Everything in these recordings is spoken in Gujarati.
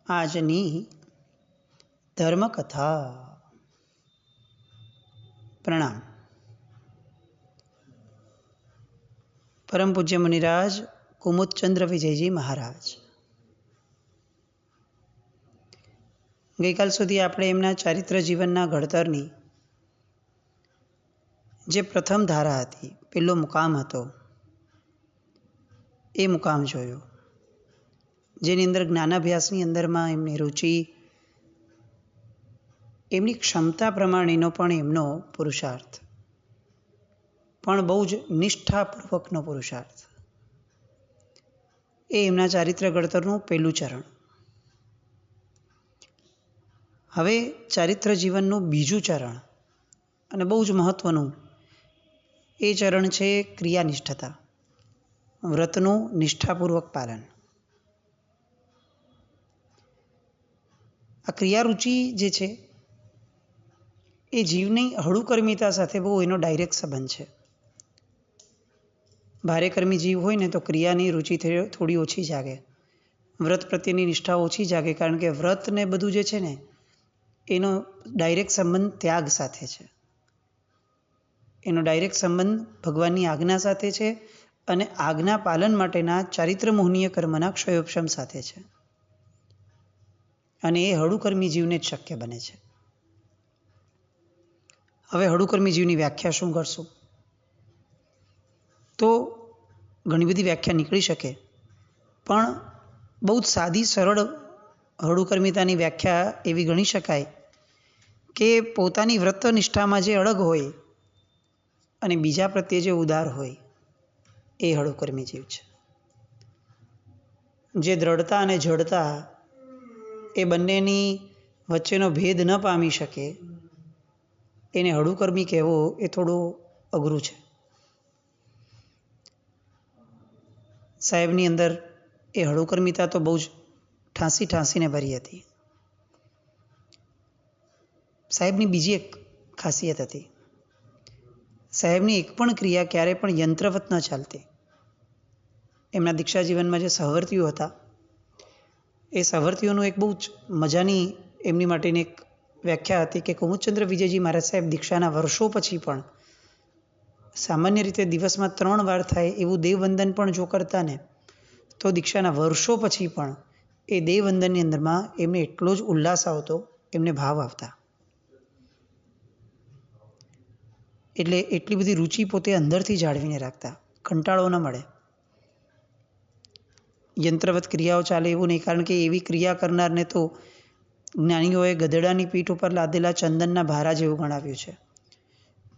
આજની ધર્મકથા. પ્રણામ. પરમ પૂજ્ય મુનિરાજ કુમુદચંદ્ર વિજયજી મહારાજ. ગઈકાલ સુધી આપણે એમના ચારિત્ર જીવનના ઘડતરની જે પ્રથમ ધારા હતી, પહેલો મુકામ હતો, એ મુકામ જોયો, જેની અંદર જ્ઞાનાભ્યાસની અંદરમાં એમની રુચિ, એમની ક્ષમતા પ્રમાણેનો પણ એમનો પુરુષાર્થ, પણ બહુ જ નિષ્ઠાપૂર્વકનો પુરુષાર્થ, એ એમના ચારિત્ર ઘડતરનું પહેલું ચરણ. હવે ચારિત્ર જીવનનું બીજું ચરણ અને બહુ જ મહત્વનું એ ચરણ છે ક્રિયાનિષ્ઠતા, વ્રતનું નિષ્ઠાપૂર્વક પાલન. આ ક્રિયારુચિ જે છે એ જીવની હળુકર્મિતા સાથે બહુ એનો ડાયરેક્ટ સંબંધ છે. ભારેકર્મી જીવ હોય ને તો ક્રિયાની રુચિ થોડી ઓછી જાગે, વ્રત પ્રત્યેની નિષ્ઠા ઓછી જાગે, કારણ કે વ્રત ને બધું જે છે ને એનો ડાયરેક્ટ સંબંધ ત્યાગ સાથે છે, એનો ડાયરેક્ટ સંબંધ ભગવાનની આજ્ઞા સાથે છે અને આજ્ઞા પાલન માટેના ચારિત્ર મોહનીય કર્મના ક્ષયોપશમ સાથે છે, અને એ હળુકર્મી જીવને જ શક્ય બને છે. હવે હળુકર્મી જીવની વ્યાખ્યા શું કરશું? તો ઘણી બધી વ્યાખ્યા નીકળી શકે, પણ બહુ જ સાદી સરળ હળુકર્મિતાની વ્યાખ્યા એવી ગણી શકાય કે પોતાની વ્રત નિષ્ઠામાં જે અડગ હોય અને બીજા પ્રત્યે જે ઉદાર હોય, એ હળુકર્મી જીવ છે. જે દ્રઢતા અને જડતા એ બંનેની વચ્ચેનો ભેદ ન પામી શકે, એને હળુકર્મી કહેવો એ થોડું અઘરું છે. સાહેબની અંદર એ હળુકર્મિતા તો બહુ જ ઠાંસીને ભરી હતી. સાહેબની બીજી એક ખાસિયત હતી, સાહેબની એક પણ ક્રિયા ક્યારે પણ યંત્રવત ન ચાલતી. એમના દીક્ષા જીવનમાં જે સહવર્તીઓ હતા, એ સહવર્તીઓનું એક બહુ જ મજાની એમની માટેની એક વ્યાખ્યા હતી કે કુમુદચંદ્ર વિજયજી મહારાજ સાહેબ દીક્ષાના વર્ષો પછી પણ સામાન્ય રીતે દિવસમાં 3 વાર થાય એવું દેવવંદન પણ જો કરતા ને, તો દીક્ષાના વર્ષો પછી પણ એ દેવવંદનની અંદરમાં એમને એટલો જ ઉલ્લાસ આવતો, એમને ભાવ આવતા. એટલે એટલી બધી રુચિ પોતે અંદરથી જાળવીને રાખતા, કંટાળો ન મળે. યંત્રવત ક્રિયાઓ ચાલે એવું નહીં, કારણ કે એવી ક્રિયા કરનારને તો જ્ઞાનીઓએ ગધેડાની પીઠ ઉપર લાદેલા ચંદનના ભારા જેવું ગણાવ્યું છે,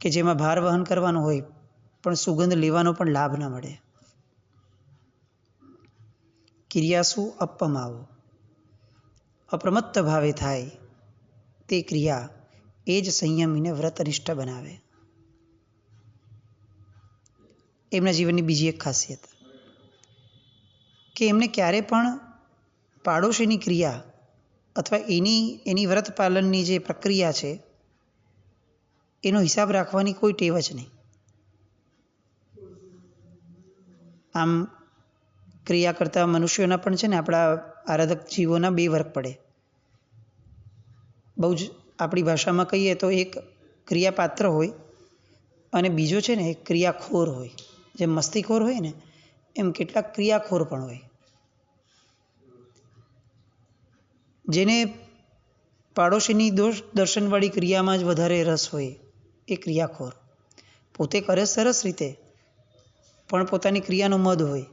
કે જેમાં ભાર વહન કરવાનો હોય પણ સુગંધ લેવાનો પણ લાભ ન મળે. ક્રિયાસુ અપમાવો, અપ્રમત્ત ભાવે થાય તે ક્રિયા એ જ સંયમીને વ્રતનિષ્ઠ બનાવે. એમના જીવનની બીજી એક ખાસિયત કે એમને ક્યારે પણ પાડોશીની ક્રિયા અથવા એની વ્રત પાલનની જે પ્રક્રિયા છે એનો હિસાબ રાખવાની કોઈ ટેવ જ નહીં. આમ ક્રિયા કરતા મનુષ્યોના પણ છે ને, આપણા આરાધક જીવોના 2 વર્ગ પડે. બહુ જ આપણી ભાષામાં કહીએ તો એક ક્રિયાપાત્ર હોય અને બીજો છે ને એક ક્રિયાખોર હોય. જેમ મસ્તીખોર હોય ને, એમ કેટલાક ક્રિયાખોર પણ હોય. જેને પાડોશીની દોષ દર્શનવાળી ક્રિયામાં જ વધારે રસ હોય, એ ક્રિયાખોર. પોતે કરે સરસ રીતે, પણ પોતાની ક્રિયાનો મદ હોય.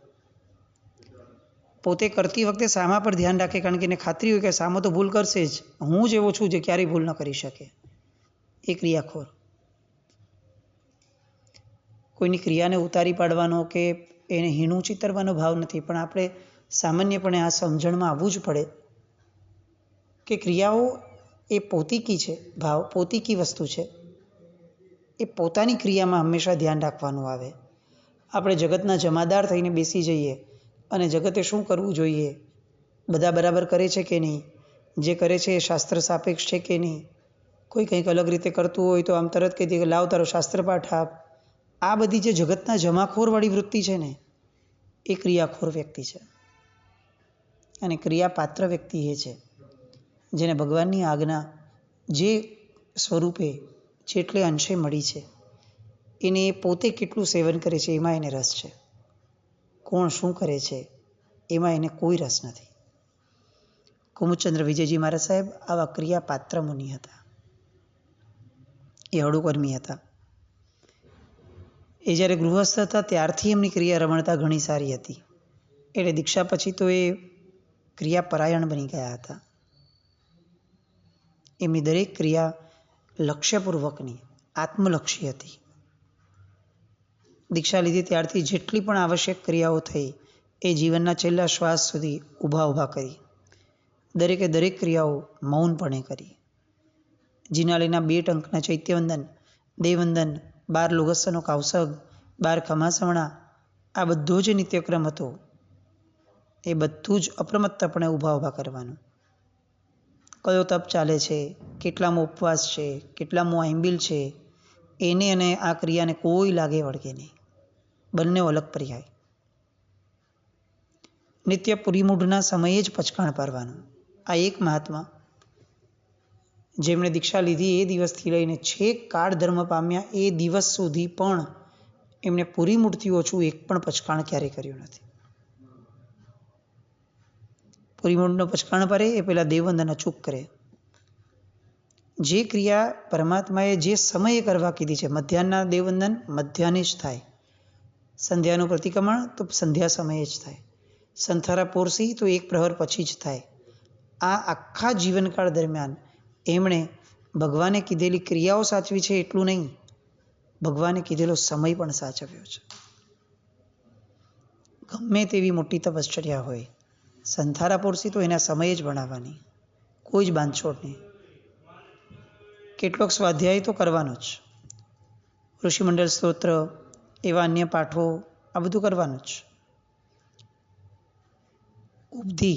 પોતે કરતી વખતે સામા પર ધ્યાન રાખે, કારણ કે એને ખાતરી હોય કે સામો તો ભૂલ કરશે જ, હું જ એવો છું જે ક્યારેય ભૂલ ન કરી શકે. એ ક્રિયાખોર. કોઈની ક્રિયાને ઉતારી પાડવાનો કે એને હીણું ચિતરવાનો ભાવ નથી, પણ આપણે સામાન્યપણે આ સમજણમાં આવવું જ પડે કે ક્રિયાઓ એ પોતીકી છે, ભાવ પોતીકી વસ્તુ છે. એ પોતાની ક્રિયામાં હંમેશા ધ્યાન રાખવાનું આવે. આપણે જગતના જમાદાર થઈને બેસી જઈએ અને જગતે શું કરવું જોઈએ, બધા બરાબર કરે છે કે નહીં, જે કરે છે એ શાસ્ત્ર સાપેક્ષ છે કે નહીં, કોઈ કંઈક અલગ રીતે કરતું હોય તો આમ તરત કહી દે કે લાવ તારો શાસ્ત્ર પાઠ આપ. આ બધી જે જગતના જમાખોરવાળી વૃત્તિ છે ને, એ ક્રિયાખોર વ્યક્તિ છે. અને ક્રિયાપાત્ર વ્યક્તિ એ છે જેને ભગવાનની આજ્ઞા જે સ્વરૂપે જેટલે અંશે મળી છે એને એ પોતે કેટલું સેવન કરે છે એમાં એને રસ છે. કોણ શું કરે છે એમાં એને કોઈ રસ નથી. કુમુદચંદ્ર વિજયજી મહારાજ સાહેબ આવા ક્રિયાપાત્ર મુનિ હતા. એ હળુકર્મી હતા. એ જ્યારે ગૃહસ્થ હતા ત્યારથી એમની ક્રિયા રમણતા ઘણી સારી હતી. એટલે દીક્ષા પછી તો એ ક્રિયાપરાયણ બની ગયા હતા. એમની દરેક ક્રિયા લક્ષ્યપૂર્વકની આત્મલક્ષી હતી. દીક્ષા લીધી ત્યારથી જેટલી પણ આવશ્યક ક્રિયાઓ થઈ એ જીવનના છેલ્લા શ્વાસ સુધી ઊભા કરી. દરેકે દરેક ક્રિયાઓ મૌનપણે કરી. જીનાલીના 2 ટંકના ચૈત્યવંદન, દેવવંદન, 12 લોગસ્સનો કાવસગ, 12 ખમાસમણા, આ બધો જે નિત્યક્રમ હતો એ બધું જ અપ્રમત્તપણે ઊભા કરવાનું. કયો તપ ચાલે છે, કેટલામો ઉપવાસ છે, કેટલામો આંબિલ છે, એને અને આ ક્રિયાને કોઈ લાગે વળગે નહીં. બંને અલગ પર્યાય. નિત્ય પુરીમૂઢના સમયે જ પચકાણ પારવાનું. આ એક મહાત્મા જેમણે દીક્ષા લીધી એ દિવસથી લઈને છેક કાળ ધર્મ પામ્યા એ દિવસ સુધી પણ એમણે પુરીમૂઢથી ઓછું એક પણ પચકાણ ક્યારેય કર્યું નથી. પુરીમૂઢનો પચકાણ પારે એ પહેલાં દેવવંદન અચૂક કરે. જે ક્રિયા પરમાત્માએ જે સમયે કરવા કીધી છે, મધ્યાહના દેવવંદન મધ્યાહને જ થાય, સંધ્યાનું પ્રતિક્રમણ તો સંધ્યા સમયે જ થાય, સંથારા પોરસી તો 1 પ્રહર પછી જ થાય. આ આખા જીવનકાળ દરમિયાન એમણે ભગવાને કીધેલી ક્રિયાઓ સાચવી છે એટલું નહીં, ભગવાને કીધેલો સમય પણ સાચવ્યો છે. ગમે તેવી મોટી તપશ્ચર્યા હોય, સંથારા પોરસી તો એના સમયે જ બનાવવાની, કોઈ જ બાંધછોડ નહીં. કેટલોક સ્વાધ્યાય તો કરવાનો જ, ઋષિમંડળ સ્તોત્ર, એવા અન્ય પાઠો, આ બધું કરવાનું જ. ઉપધિ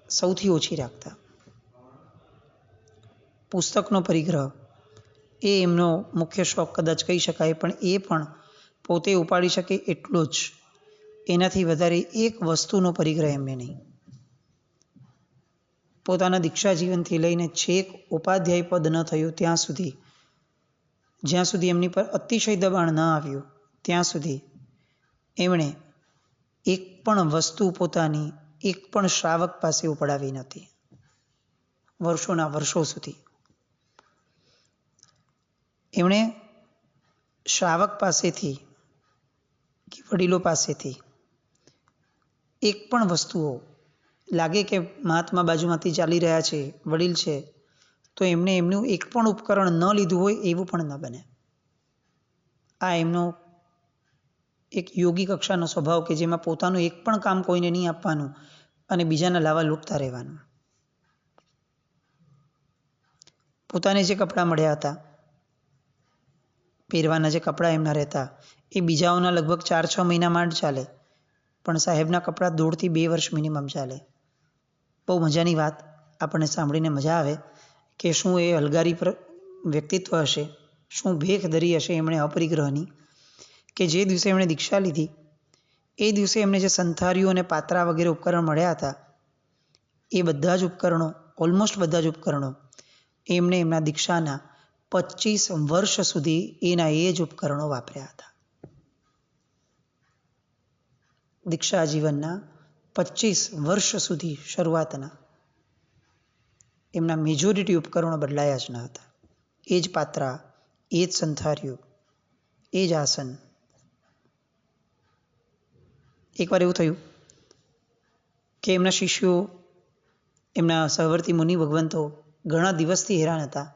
સૌથી ઓછી રાખતા. પુસ્તકનો પરિગ્રહ એ એમનો મુખ્ય શોખ કદાચ કહી શકાય, પણ એ પણ પોતે ઉપાડી શકે એટલો જ. એનાથી વધારે એક વસ્તુનો પરિગ્રહ એમને નહીં. પોતાના દીક્ષા જીવનથી લઈને છેક ઉપાધ્યાય પદ ન થયું ત્યાં સુધી, જ્યાં સુધી એમની પર અતિશય દબાણ ન આવ્યું ત્યાં સુધી એમણે એક પણ વસ્તુ પોતાની એક પણ શ્રાવક પાસે ઉપડાવી નથી. વર્ષોના વર્ષો સુધી એમણે શ્રાવક પાસેથી કે વડીલો પાસેથી એક પણ વસ્તુઓ લાગે કે મહાત્મા બાજુમાંથી ચાલી રહ્યા છે, વડીલ છે, તો એમને એમનું એક પણ ઉપકરણ ન લીધું હોય એવું પણ ન બને. આ એમનો એક યોગી કક્ષાનો સ્વભાવ કે જેમાં પોતાનું એક પણ કામ કોઈને નહીં આપવાનું અને બીજાના લાવા લૂંટતા રહેવાનું. પોતાને જે કપડાં મળ્યા હતા, પહેરવાના જે કપડાં એમના રહેતા, એ બીજાઓના લગભગ 4-6 મહિના માંડ ચાલે, પણ સાહેબના કપડાં 1.5 થી 2 વર્ષ મિનિમમ ચાલે. બહુ મજાની વાત, આપણને સાંભળીને મજા આવે કે શું એ હલગારી પર વ્યક્તિત્વ હશે, શું ભેખ ધરી હશે એમણે અપરિગ્રહની, કે જે દિવસે એમણે દીક્ષા લીધી એ દિવસે એમને જે સંથારીઓ અને પાત્રા વગેરે ઉપકરણ મળ્યા હતા એ બધા જ ઉપકરણો, ઓલમોસ્ટ બધા જ ઉપકરણો એમણે એમના દીક્ષાના 25 વર્ષ સુધી એના એ જ ઉપકરણો વાપર્યા હતા. દીક્ષા જીવનના 25 વર્ષ સુધી શરૂઆતના એમના મેજોરિટી ઉપકરણો બદલાયા જ ન હતા. એ જ પાત્રા, એ જ સંથારીઓ, એ જ આસન. એકવાર એવું થયું કે એમના શિષ્યો, એમના સહવર્તી મુનિ ભગવંતો ઘણા દિવસથી હેરાન હતા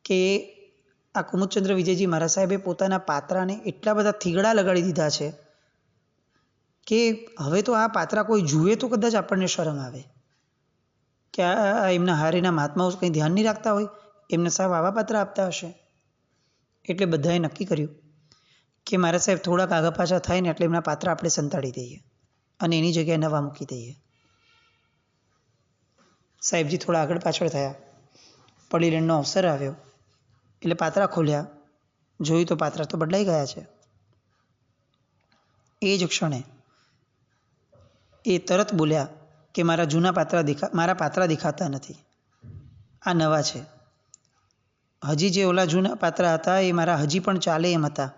કે આ કુમુદચંદ્ર વિજયજી મહારાજ સાહેબે પોતાના પાત્રાને એટલા બધા થીગડા લગાડી દીધા છે કે હવે તો આ પાત્રા કોઈ જુએ તો કદાચ આપણને શરમ આવે કે આ એમના હારેના મહાત્માઓ કંઈ ધ્યાન નહીં રાખતા હોય, એમને સાહેબ આવા પાત્રા આપતા હશે. એટલે બધાએ નક્કી કર્યું કે મહારાજ સાહેબ થોડાક આગા પાછા થાય ને એટલે એમના પાત્રા આપણે સંતાડી દઈએ અને એની જગ્યાએ નવા મૂકી દઈએ. સાહેબજી થોડા આગળ પાછળ થયા, પડીલેણનો અવસર આવ્યો એટલે પાત્રા ખોલ્યા, જોયું તો પાત્રા તો બદલાઈ ગયા છે. એ જ ક્ષણે એ તરત બોલ્યા કે મારા પાત્રા દેખાતા નથી, આ નવા છે. હજી જે ઓલા જૂના પાત્રા હતા એ મારા હજી પણ ચાલે એમ હતા.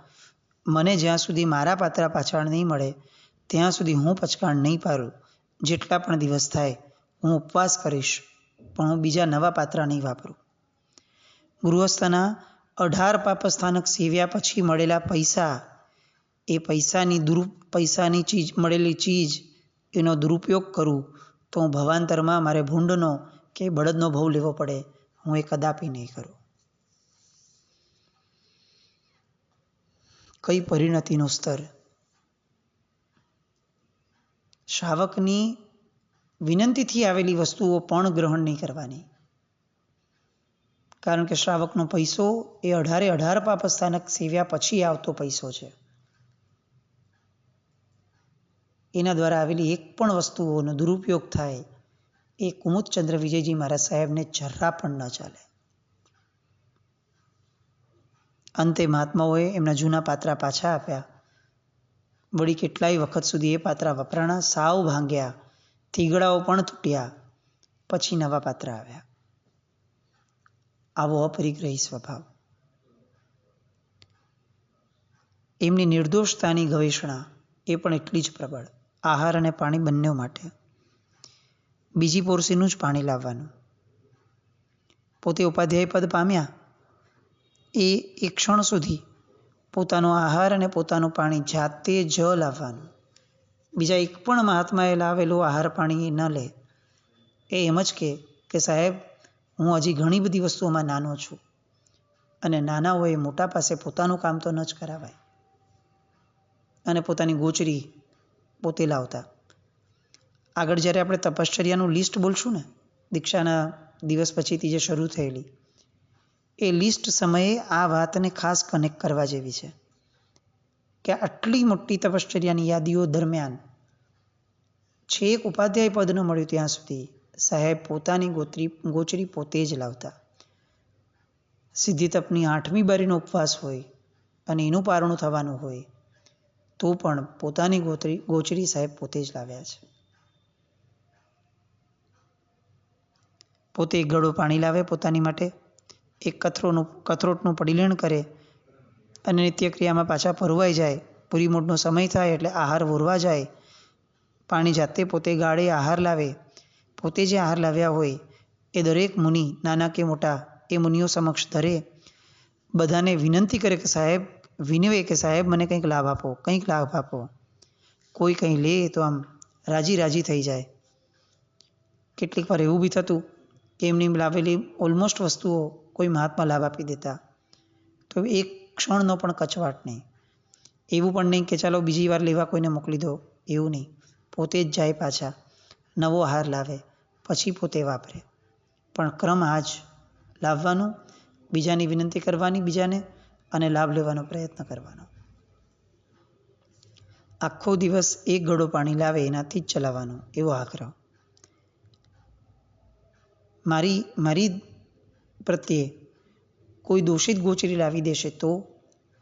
મને જ્યાં સુધી મારા પાત્રા પાછળ નહીં મળે ત્યાં સુધી હું પચકાણ નહીં પાડું. જેટલા પણ દિવસ થાય હું ઉપવાસ કરીશ, પણ હું બીજા નવા પાત્રા નહીં વાપરું. ગૃહસ્થના 18 પાપસ્થાનક સેવ્યા પછી મળેલા પૈસા, એ પૈસાની મળેલી ચીજ એનો દુરુપયોગ કરું તો હું ભવાંતરમાં મારે ભૂંડનો કે બળદનો ભવ લેવો પડે, હું એ કદાપી નહીં કરું. કઈ પરિણતિનો સ્તર! શ્રાવકની વિનંતીથી આવેલી વસ્તુઓ પણ ગ્રહણ નહીં કરવાની, કારણ કે શ્રાવકનો પૈસો એ 18 પાપસ્થાનક સેવ્યા પછી આવતો પૈસો છે. એના દ્વારા આવેલી એક પણ વસ્તુઓનો દુરુપયોગ થાય એ કુમુદચંદ્ર વિજયજી મહારાજ સાહેબને જરા પણ ન ચાલે. અંતે મહાત્માઓએ એમના જૂના પાત્રા પાછા આપ્યા. વળી કેટલાય વખત સુધી એ પાત્રા વપરાણા, સાવ ભાંગ્યા, થીગડાઓ પણ તૂટ્યા. પછી નવા પાત્રા આવ્યા. આવો અપરિગ્રહી સ્વભાવ. એમની નિર્દોષતાની ગવેષણા એ પણ એટલી જ પ્રબળ. આહાર અને પાણી બંને માટે બીજી પોરસીનું જ પાણી લાવવાનું. પોતે ઉપાધ્યાય પદ પામ્યા એ એક ક્ષણ સુધી પોતાનો આહાર અને પોતાનું પાણી જાતે જ લાવવાનું. બીજા એક પણ મહાત્માએ લાવેલો આહાર પાણી ન લે. એ એમ જ કે સાહેબ, હું હજી ઘણી બધી વસ્તુઓમાં નાનો છું, અને નાના હોય મોટા પાસે પોતાનું કામ તો ન જ કરાવાય. અને પોતાની ગોચરી પોતે લાવતા. આગળ જ્યારે આપણે તપશ્ચર્યાનું લિસ્ટ બોલશું ને, દીક્ષાના દિવસ પછીથી જે શરૂ થયેલી, એ લિસ્ટ સમયે આ વાતને ખાસ કનેક્ટ કરવા જેવી છે કે આટલી મોટી તપશ્ચર્યાની યાદીઓ દરમિયાન છેક ઉપાધ્યાય પદ ન મળ્યું ત્યાં સુધી સાહેબ પોતાની ગોચરી પોતે જ લાવતા. સિદ્ધિ તપની 8મી બારીનો ઉપવાસ હોય અને એનું પારણું થવાનું હોય તો પણ પોતાની ગોચરી સાહેબ પોતે જ લાવ્યા છે. પોતે એક ગળો પાણી લાવે પોતાની માટે, એક કથરોટનું પડીલેણ કરે અને નિત્યક્રિયામાં પાછા ભરવાઈ જાય. પૂરી મૂઢનો સમય થાય એટલે આહાર વોરવા જાય. પાણી જાતે પોતે ગાળે આહાર લાવે. પોતે જે આહાર લાવ્યા હોય એ દરેક મુનિ, નાના કે મોટા, એ મુનિઓ સમક્ષ ધરે. બધાને વિનંતી કરે કે સાહેબ, વિનવે કે સાહેબ મને કંઈક લાભ આપો, કંઈક લાભ આપો. કોઈ કંઈ લે તો આમ રાજી થઈ જાય. કેટલીક વાર એવું બી થતું કે એમની લાવેલી ઓલમોસ્ટ વસ્તુઓ કોઈ મહાત્મા લાભ આપી દેતા, તો એક ક્ષણનો પણ કચવાટ નહીં. એવું પણ નહીં કે ચાલો બીજી વાર લેવા કોઈને મોકલી દો, એવું નહીં. પોતે જ જાય, પાછા નવો આહાર લાવે, પછી પોતે વાપરે. પણ ક્રમ આ જ લાવવાનું, બીજાની વિનંતી કરવાની બીજાને, અને લાભ લેવાનો પ્રયત્ન કરવાનો. આખો દિવસ એક ઘડો પાણી લાવે એનાથી જ ચલાવવાનો, એવો આગ્રહ. મારી પ્રત્યે કોઈ દોષિત ગોચરી લાવી દેશે તો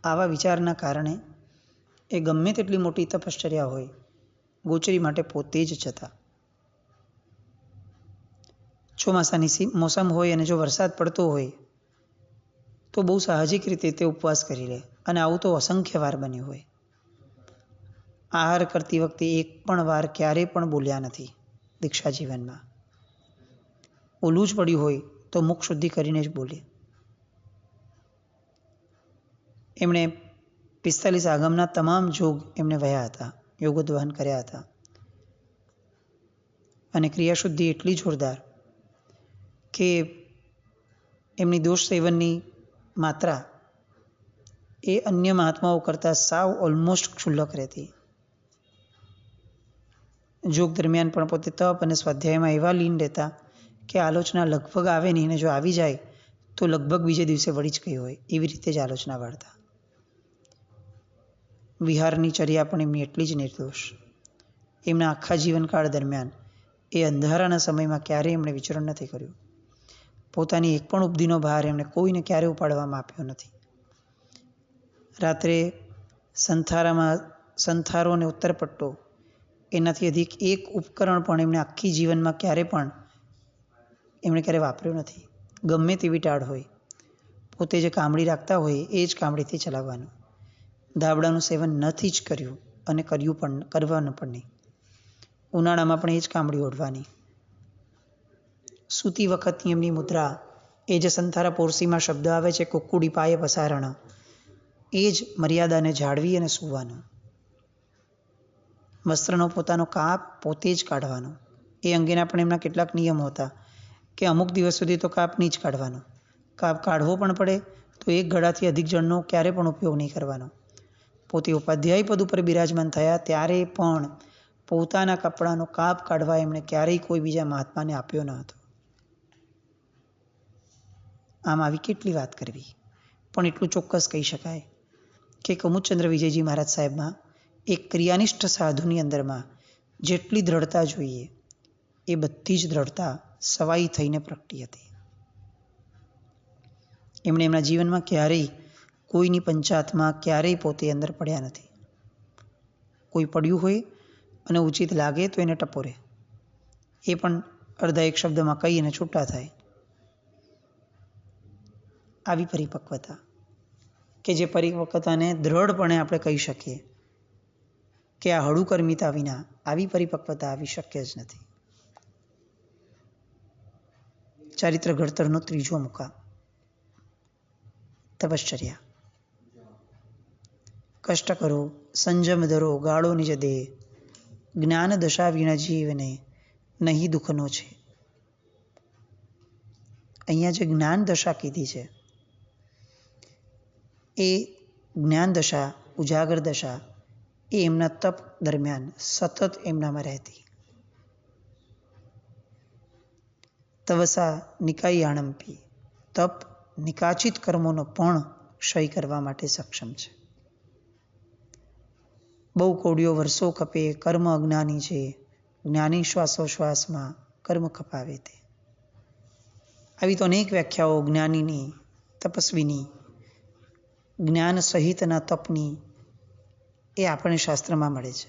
આવા વિચારના કારણે એ ગમે તેટલી મોટી તપશ્ચર્યા હોય, ગોચરી માટે પોતે જ જતા. ચોમાસાની મોસમ હોય અને જો વરસાદ પડતો હોય તો બહુ સાહજિક રીતે તે ઉપવાસ કરી લે, અને આવું તો અસંખ્ય વાર બન્યું હોય. આહાર કરતી વખતે એક પણ વાર ક્યારેય પણ બોલ્યા નથી દીક્ષા જીવનમાં. ઓલું જ પડ્યું હોય તો મુખ શુદ્ધિ કરીને જ બોલે. એમણે 45 આગમના તમામ જોગ એમણે વહ્યા હતા, યોગોદ્વહન કર્યા હતા. અને ક્રિયાશુદ્ધિ એટલી જોરદાર કે એમની દોષ સેવનની માત્રા એ અન્ય મહાત્માઓ કરતાં સાવ ઓલમોસ્ટ ક્ષુલ્લક રહેતી. જોગ દરમિયાન પણ પોતે તપ અને સ્વાધ્યાયમાં એવા લીન રહેતા કે આલોચના લગભગ આવે નહીં, અને જો આવી જાય તો લગભગ બીજે દિવસે વળી જ ગઈ હોય એવી રીતે જ આલોચના વાળતા. વિહારની ચર્યા પણ એમની એટલી જ નિર્દોષ. એમના આખા જીવનકાળ દરમિયાન એ અંધારાના સમયમાં ક્યારેય એમણે વિચરણ નથી કર્યું. પોતાની એક પણ ઉપધિનો ભાર એમણે કોઈને ક્યારે ઉપાડવામાં આપ્યો નથી. રાત્રે સંથારો અને ઉત્તરપટ્ટો એનાથી અધિક એક ઉપકરણ પણ એમણે આખી જીવનમાં ક્યારે વાપર્યું નથી. ગમે તેવી ટાળ હોય, પોતે જે કામળી રાખતા હોય એ જ કામળીથી ચલાવવાનું. ધાબળાનું સેવન નથી જ કર્યું અને કરવાનું પણ નહીં. ઉનાળામાં પણ એ જ કામળી ઓઢવાની. સૂતી વખતની એમની મુદ્રા, એ જે સંથારા પોરસીમાં શબ્દ આવે છે કુક્કુડી પાયે પસારણ, એ જ મર્યાદાને જાળવી અને સૂવાનું. વસ્ત્રનો પોતાનો કાપ પોતે જ કાઢવાનો. એ અંગેના પણ એમના કેટલાક નિયમો હતા કે અમુક દિવસ સુધી તો કાપ નહીં જ કાઢવાનો. કાપ કાઢવો પણ પડે તો એક ગળાથી અધિક જણનો ક્યારે પણ ઉપયોગ નહીં કરવાનો. પોતે ઉપાધ્યાય પદ ઉપર બિરાજમાન થયા ત્યારે પણ પોતાના કપડાનો કાપ કાઢવા એમણે ક્યારેય કોઈ બીજા મહાત્માને આપ્યો ન હતો. આમ આવી કેટલી વાત કરવી, પણ એટલું ચોક્કસ કહી શકાય કે કુમુદચંદ્ર વિજયજી મહારાજ સાહેબમાં એક ક્રિયાનિષ્ઠ સાધુની અંદરમાં જેટલી દ્રઢતા જોઈએ એ બધી જ દ્રઢતા સવાઈ થઈને પ્રગટી હતી. એમણે એમના જીવનમાં ક્યારેય કોઈની પંચાયતમાં ક્યારેય પોતે અંદર પડ્યા નથી. કોઈ પડ્યું હોય અને ઉચિત લાગે તો એને ટપોરે, એ પણ અડધા એક શબ્દમાં કહી અને છૂટા થાય. આવી પરિપક્વતા કે જે પરિપક્વતાને દ્રઢપણે આપણે કહી શકીએ કે આ હળુકર્મિતા વિના આવી પરિપક્વતા આવી શક્ય જ નથી. ચારિત્ર ઘડતરનો ત્રીજો મુકામ તપશ્ચર્યા. કષ્ટ કરો, સંજમ ધરો, ગાળો નિજ દેહ, જ્ઞાન દશા વિના જીવને નહીં દુઃખનો છે. અહીંયા જે જ્ઞાન દશા કીધી છે એ જ્ઞાન દશા, ઉજાગર દશા એ એમના તપ દરમિયાન સતત એમનામાં રહેતી. તવસા નિકાયાણંપી, તપ નિકાચિત કર્મોનો પણ ક્ષય કરવા માટે સક્ષમ છે. બહુ કોડીઓ વર્ષો ખપે, કર્મ અજ્ઞાની છે, જ્ઞાની શ્વાસોશ્વાસમાં કર્મ ખપાવે તે. આવી તો અનેક વ્યાખ્યાઓ જ્ઞાનીની, તપસ્વીની, જ્ઞાન સહિતના તપની એ આપણને શાસ્ત્રમાં મળે છે.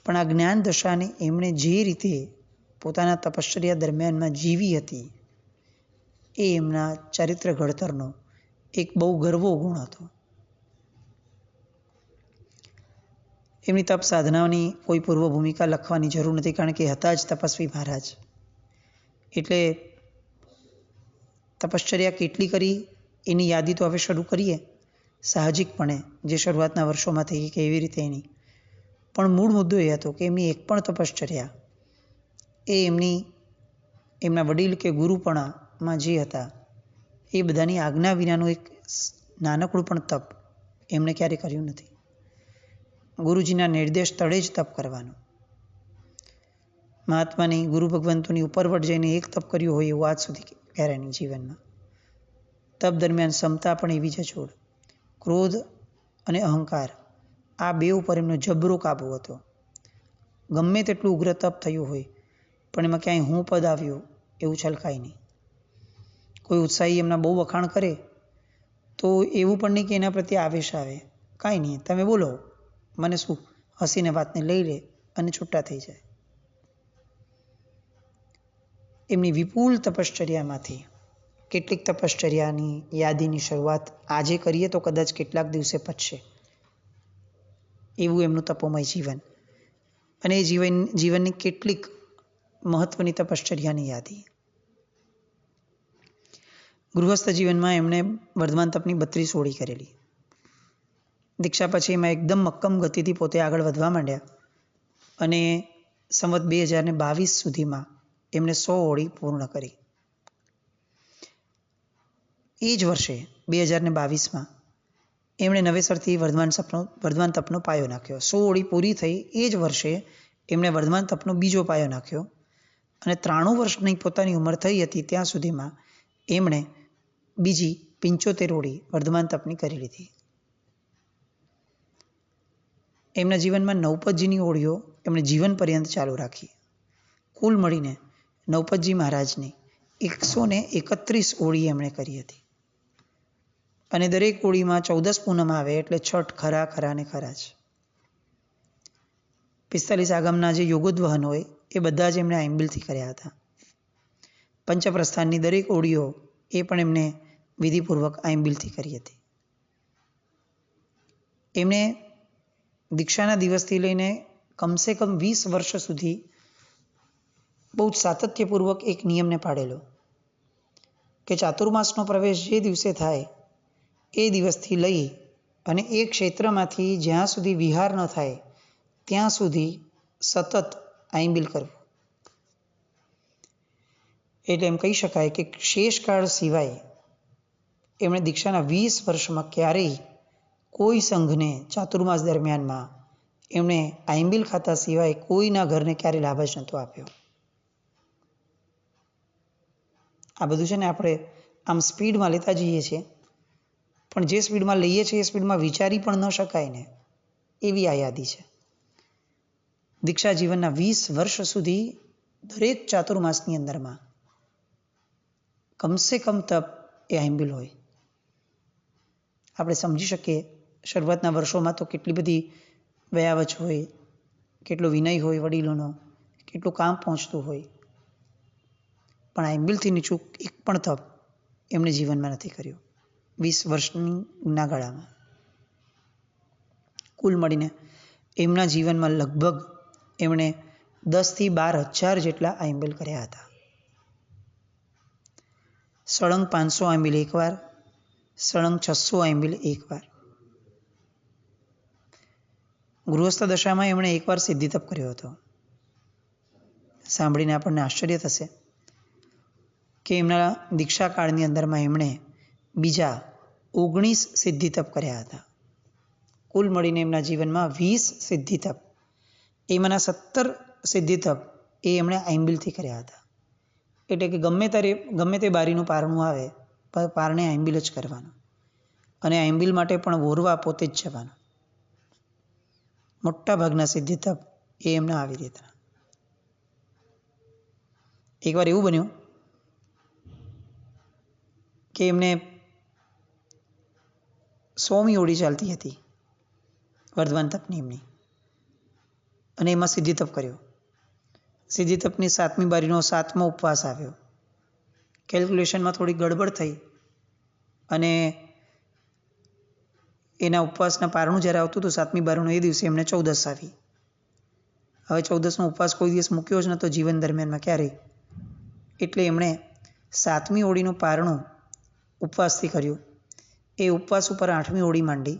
પણ આ જ્ઞાન દશાને એમણે જે રીતે પોતાના તપશ્ચર્યા દરમિયાનમાં જીવી હતી એ એમના ચારિત્ર ઘડતરનો એક બહુ ગર્વો ગુણ હતો. એમની તપ સાધનાની કોઈ પૂર્વ ભૂમિકા લખવાની જરૂર નથી, કારણ કે હતા જ તપસ્વી મહારાજ. એટલે તપશ્ચર્યા કેટલી કરી એની યાદી તો હવે શરૂ કરીએ સાહજિકપણે, જે શરૂઆતના વર્ષોમાં થઈ કે એવી રીતે એની. પણ મૂળ મુદ્દો એ હતો કે એમની એક પણ તપશ્ચર્યા એ એમના વડીલ કે ગુરુપણામાં જે હતા એ બધાની આજ્ઞા વિનાનું એક નાનકડું પણ તપ એમણે ક્યારે કર્યું નથી. ગુરુજીના નિર્દેશ તળે જ તપ કરવાનું. મહાત્માની, ગુરુ ભગવંતોની ઉપરવટ જઈને એક તપ કર્યું હોય એવું આજ સુધી ક્યારે નહીં જીવનમાં. તપ દરમિયાન ક્ષમતા પણ એવી જ છોડ. ક્રોધ અને અહંકાર આ બે ઉપર એમનો જબરો કાબુ હતો. ગમે તેટલું ઉગ્ર તપ થયું હોય પણ એમાં ક્યાંય હું પદ આવ્યું એવું છલકાય નહીં. કોઈ ઉત્સાહી એમના બહુ વખાણ કરે તો એવું પણ નહીં કે એના પ્રત્યે આવેશ આવે, કાંઈ નહીં, તમે બોલો, મને શું, હસીને વાતને લઈ લે અને છૂટા થઈ જાય. એમની વિપુલ તપશ્ચર્યામાંથી કેટલીક તપશ્ચર્યાની યાદીની શરૂઆત આજે કરીએ તો કદાચ કેટલાક દિવસે પચશે એવું એમનું તપોમય જીવન. અને એ જીવનની કેટલીક મહત્વની તપશ્ચર્યાની યાદી. ગૃહસ્થ જીવનમાં એમણે વર્ધમાન તપની 32 ઓળી કરેલી. દીક્ષા પછી એમાં એકદમ મક્કમ ગતિથી પોતે આગળ વધવા માંડ્યા અને સંવત 2022 સુધીમાં એમણે 100 ઓળી પૂર્ણ કરી. એ જ વર્ષે 2022માં એમણે નવેસરથી વર્ધમાન તપનો પાયો નાખ્યો. 100 ઓળી પૂરી થઈ એ જ વર્ષે એમણે વર્ધમાન તપનો બીજો પાયો નાખ્યો અને 93 વર્ષની પોતાની ઉંમર થઈ હતી ત્યાં સુધીમાં એમણે બીજી 75 ઓળી વર્ધમાન તપની કરી લીધી. એમના જીવનમાં નૌપતજીની ઓળીઓ એમણે જીવન પર્યંત ચાલુ રાખી. કુલ મળીને નૌપતજી મહારાજની 131 ઓળી એમણે કરી હતી. અને દરેક ઓળીમાં 14 પૂનમ આવે એટલે છઠ ખરા ખરા ને ખરા જ. 45 આગમના જે યોગોદ્વહન હોય એ બધા જ એમણે આઈમ્બિલથી કર્યા હતા. પંચપ્રસ્થાનની દરેક ઓળીઓ એ પણ એમને વિધિપૂર્વક આઈમ્બિલથી કરી હતી. એમણે દીક્ષાના દિવસથી લઈને કમસે કમ 20 વર્ષ સુધી બહુ જ સાતત્યપૂર્વક એક નિયમને પાડેલો કે ચાતુર્માસનો પ્રવેશ જે દિવસે થાય એ દિવસથી લઈ અને એ ક્ષેત્રમાંથી જ્યાં સુધી વિહાર ન થાય ત્યાં સુધી સતત આઈમ્બિલ કરવું. એટલે એમ કહી શકાય કે શેષકાળ સિવાય એમણે દીક્ષાના 20 વર્ષમાં ક્યારેય કોઈ સંઘને ચાતુર્માસ દરમિયાનમાં એમણે આઈમ્બિલ ખાતા સિવાય કોઈના ઘરને ક્યારેય લાભ જ નહોતો આપ્યો. આ બધું છે ને આપણે આમ સ્પીડમાં લેતા જઈએ છીએ, પણ જે સ્પીડમાં લઈએ છીએ એ સ્પીડમાં વિચારી પણ ન શકાય ને એવી આ યાદી છે. દીક્ષા જીવનના 20 વર્ષ સુધી દરેક ચાતુર્માસની અંદરમાં કમસે કમ તપ એ આઈમ્બિલ હોય. આપણે સમજી શકીએ શરૂઆતના વર્ષોમાં તો કેટલી બધી વયાવચ હોય, કેટલો વિનય હોય વડીલોનો, કેટલું કામ પહોંચતું હોય, પણ આઈમ્બિલથી નીચું એક પણ તપ એમને જીવનમાં નથી કર્યું 20 વર્ષના ગાળામાં. કુલ મળીને એમના જીવનમાં લગભગ એમણે 10 થી 12,000 જેટલા આઈમ્બિલ કર્યા હતા. સળંગ 500 આઈમ્બિલ એકવાર, સળંગ 600 આઈમ્બિલ એકવાર. ગૃહસ્થ દશામાં એમણે એકવાર સિદ્ધિ તપ કર્યો હતો. સાંભળીને આપણને આશ્ચર્ય થશે કે એમના દીક્ષા કાળની અંદરમાં એમણે બીજા 19 સિદ્ધિ તપ કર્યા હતા. કુલ મળીને એમના જીવનમાં 20 સિદ્ધિ તપ, એમાંના 17 સિદ્ધિ તપ એ એમણે આઈમ્બિલથી કર્યા હતા. એટલે કે ગમે તે બારીનું પારણું આવે પારણે આઈમ્બિલ જ કરવાનું, અને આઈમ્બિલ માટે પણ વોરવા પોતે જ જવાનું. મોટા ભાગના સિદ્ધિ તપ એ એમના આવી રીતના. એકવાર એવું બન્યું કે એમને 100મી ઓળી ચાલતી હતી વર્ધમાન તપની એમની, અને એમાં સિદ્ધિ તપ કર્યો. સિદ્ધિ તપની 7મી બારીનો 7મો ઉપવાસ આવ્યો. કેલ્ક્યુલેશનમાં થોડી ગડબડ થઈ અને એના ઉપવાસના પારણું જ્યારે આવતું હતું 7મી બારીનું, એ દિવસે એમને 14 આવી. હવે 14નો ઉપવાસ કોઈ દિવસ મૂક્યો જ નહોતો જીવન દરમિયાનમાં ક્યારેય, એટલે એમણે 7મી ઓળીનું પારણું ઉપવાસથી કર્યું. એ ઉપવાસ ઉપર 8મી ઓળી માંડી.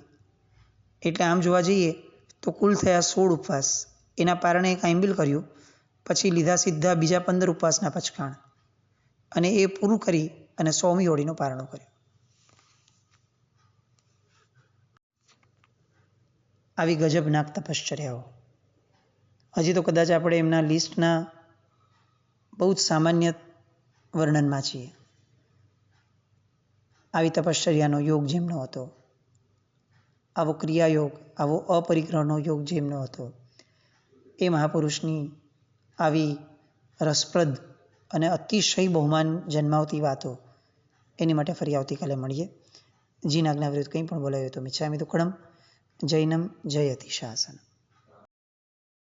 એટલે આમ જોવા જઈએ તો કુલ થયા 16 ઉપવાસ. એના પારણે એક આઈમ્બિલ કર્યું, પછી લીધા સીધા બીજા 15 ઉપવાસના પચકાણ, અને એ પૂરું કરી અને 100મી ઓળીનું પારણું કર્યું. આવી ગજબનાક તપશ્ચર્યાઓ. હજી તો કદાચ આપણે એમના લિસ્ટના બહુ જ સામાન્ય વર્ણનમાં છીએ. આવી તપશ્ચર્યાનો યોગ જેમનો હતો, આવો ક્રિયાયોગ, આવો અપરિગ્રહનો યોગ જેમનો હતો, એ મહાપુરુષની આવી રસપ્રદ અને અતિશય બહુમાન જન્માવતી વાતો એની માટે ફરી આવતીકાલે મળીએ. જીન આજ્ઞા વિરુદ્ધ કંઈ પણ બોલાયું તો મિચ્છામિ દુક્કડમ. જૈનમ જયતિ શાસન.